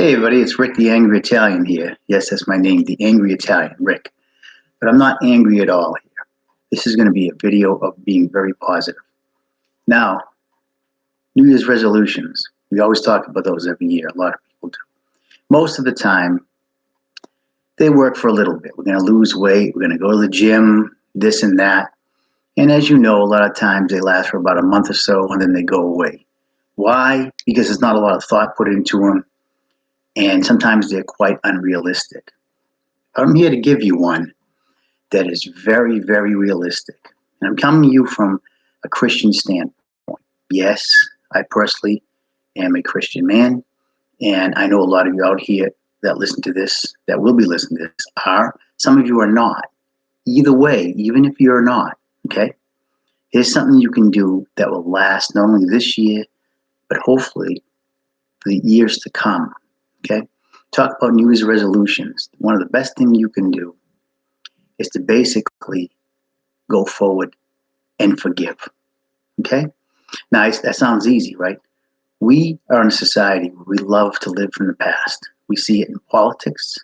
Hey everybody, it's Rick the Angry Italian here. Yes, that's my name, the Angry Italian, Rick. But I'm not angry at all here. This is going to be a video of being very positive. Now, New Year's resolutions. We always talk about those every year. A lot of people do. Most of the time, they work for a little bit. We're going to lose weight. We're going to go to the gym, this and that. And as you know, a lot of times they last for about a month or so and then they go away. Why? Because there's not a lot of thought put into them. And sometimes they're quite unrealistic. I'm here to give you one that is very, very realistic. And I'm coming to you from a Christian standpoint. Yes, I personally am a Christian man, and I know a lot of you out here that listen to this, that will be listening to this, are. Some of you are not. Either way, even if you're not, okay? Here's something you can do that will last not only this year, but hopefully for the years to come. Okay, talk about New Year's resolutions. One of the best things you can do is to basically go forward and forgive. Okay, now that sounds easy, right? We are in a society where we love to live from the past. We see it in politics.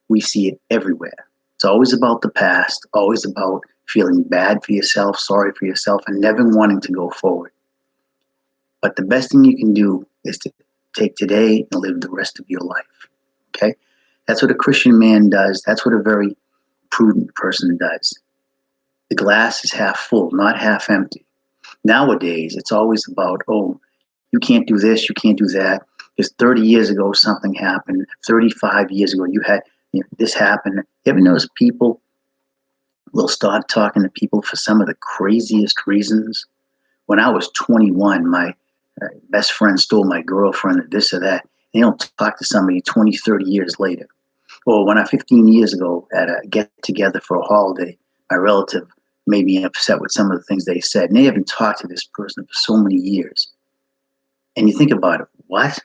We see it everywhere. It's always about the past, always about feeling bad for yourself, sorry for yourself, and never wanting to go forward. But the best thing you can do is to take today and live the rest of your life. Okay? That's what a Christian man does. That's what a very prudent person does. The glass is half full, not half empty. Nowadays, it's always about, oh, you can't do this, you can't do that. Because 30 years ago, something happened. 35 years ago, you had this happen. You ever notice people will start talking to people for some of the craziest reasons? When I was 21, my best friend stole my girlfriend or this or that. They don't talk to somebody 20, 30 years later. Or when 15 years ago at a get-together for a holiday, my relative made me upset with some of the things they said. And they haven't talked to this person for so many years. And you think about it, what?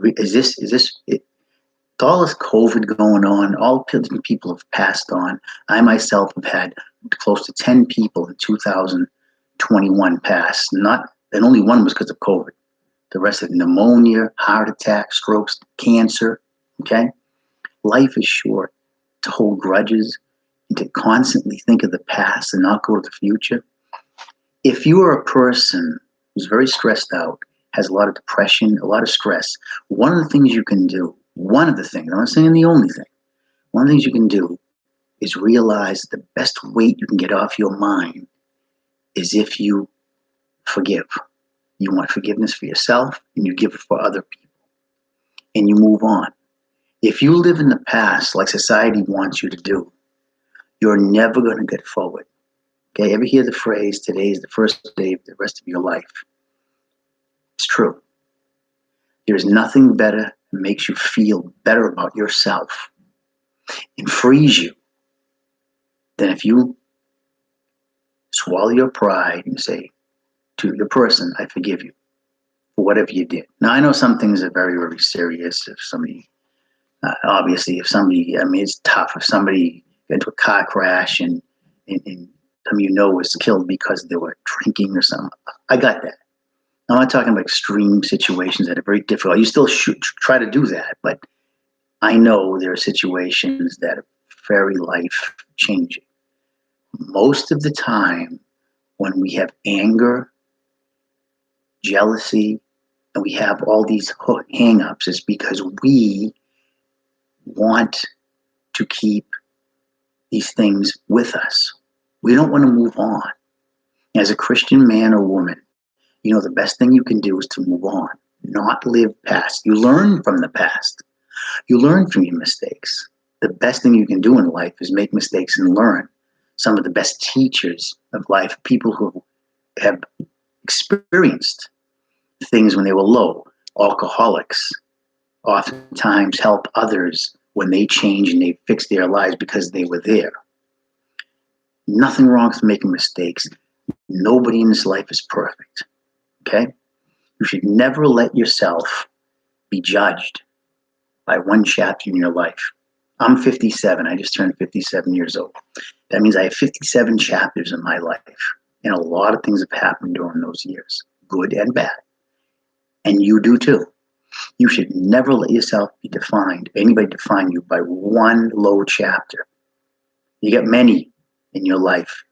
Is this it? All this COVID going on, all people have passed on. I myself have had close to 10 people in 2021 pass. And only one was because of COVID. The rest of pneumonia, heart attack, strokes, cancer, okay? Life is short to hold grudges and to constantly think of the past and not go to the future. If you are a person who's very stressed out, has a lot of depression, a lot of stress, one of the things you can do, I'm not saying the only thing, one of the things you can do is realize the best weight you can get off your mind is if you forgive. You want forgiveness for yourself, and you give it for other people. And you move on. If you live in the past like society wants you to do, you're never going to get forward. Okay, ever hear the phrase, today is the first day of the rest of your life? It's true. There's nothing better that makes you feel better about yourself and frees you than if you swallow your pride and say to the person, I forgive you for whatever you did. Now, I know some things are very, very serious. If somebody, it's tough. If somebody got into a car crash and some was killed because they were drinking or something, I got that. I'm not talking about extreme situations that are very difficult. You still should try to do that, but I know there are situations that are very life-changing. Most of the time, when we have anger, jealousy, and we have all these hang-ups, is because we want to keep these things with us. We don't want to move on. As a Christian man or woman, the best thing you can do is to move on, not live past. You learn from the past. You learn from your mistakes. The best thing you can do in life is make mistakes and learn. Some of the best teachers of life, people who have experienced things when they were low, alcoholics, oftentimes help others when they change and they fix their lives because they were there. Nothing wrong with making mistakes. Nobody in this life is perfect. Okay? You should never let yourself be judged by one chapter in your life. I'm 57. I just turned 57 years old. That means I have 57 chapters in my life. And a lot of things have happened during those years, good and bad. And you do too. You should never let yourself be defined, anybody define you by one low chapter. You got many in your life.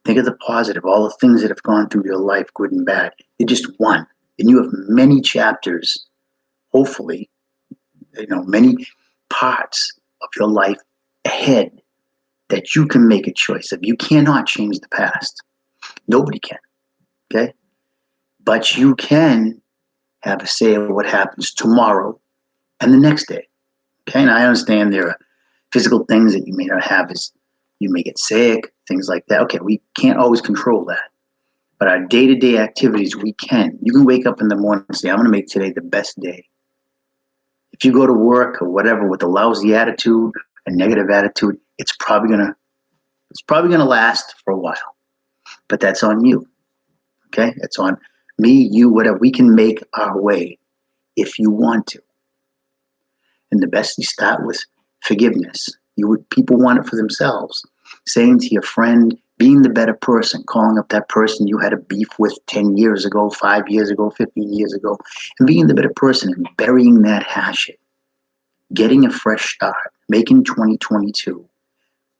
Think of the positive, all the things that have gone through your life, good and bad. You're just one. And you have many chapters, hopefully, many parts of your life ahead that you can make a choice of. You cannot change the past. Nobody can. Okay? But you can have a say of what happens tomorrow and the next day. Okay? And I understand there are physical things that you may not have, as you may get sick, things like that. Okay, we can't always control that. But our day-to-day activities, we can. You can wake up in the morning and say, I'm going to make today the best day. If you go to work or whatever with a lousy attitude, a negative attitude, it's probably gonna last for a while. But that's on you. Okay? It's on me, you, whatever. We can make our way if you want to. And the best you start with forgiveness. People want it for themselves. Saying to your friend, being the better person, calling up that person you had a beef with 10 years ago, 5 years ago, 15 years ago, and being the better person and burying that hatchet. Getting a fresh start, making 2022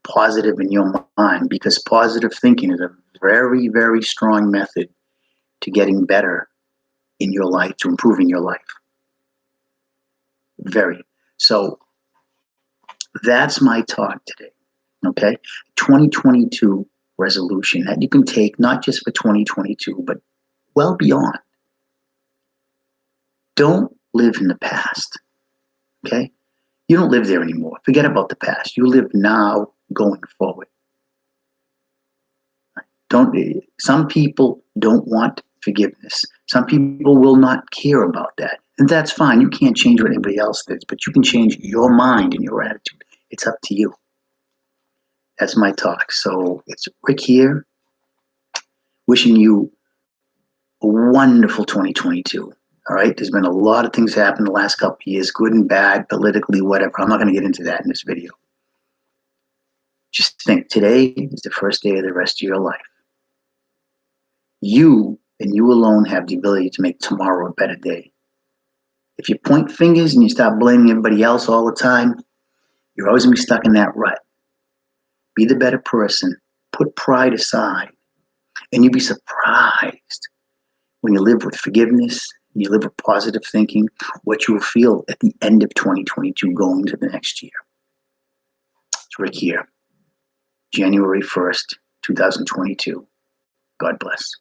positive in your mind, because positive thinking is a very, very strong method to getting better in your life, to improving your life. Very. So that's my talk today. Okay? 2022 resolution that you can take not just for 2022, but well beyond. Don't live in the past. Okay? You don't live there anymore. Forget about the past. You live now going forward. Some people don't want forgiveness. Some people will not care about that. And that's fine. You can't change what anybody else does, but you can change your mind and your attitude. It's up to you. That's my talk. So it's Rick here, wishing you a wonderful 2022. All right. There's been a lot of things happen the last couple of years, good and bad, politically, whatever. I'm not going to get into that in this video. Just think, today is the first day of the rest of your life. You and you alone have the ability to make tomorrow a better day. If you point fingers and you start blaming everybody else all the time, you're always going to be stuck in that rut. Be the better person. Put pride aside. And you'll be surprised when you live with forgiveness, and you live with positive thinking, what you will feel at the end of 2022 going into the next year. It's Rick here, January 1st, 2022. God bless.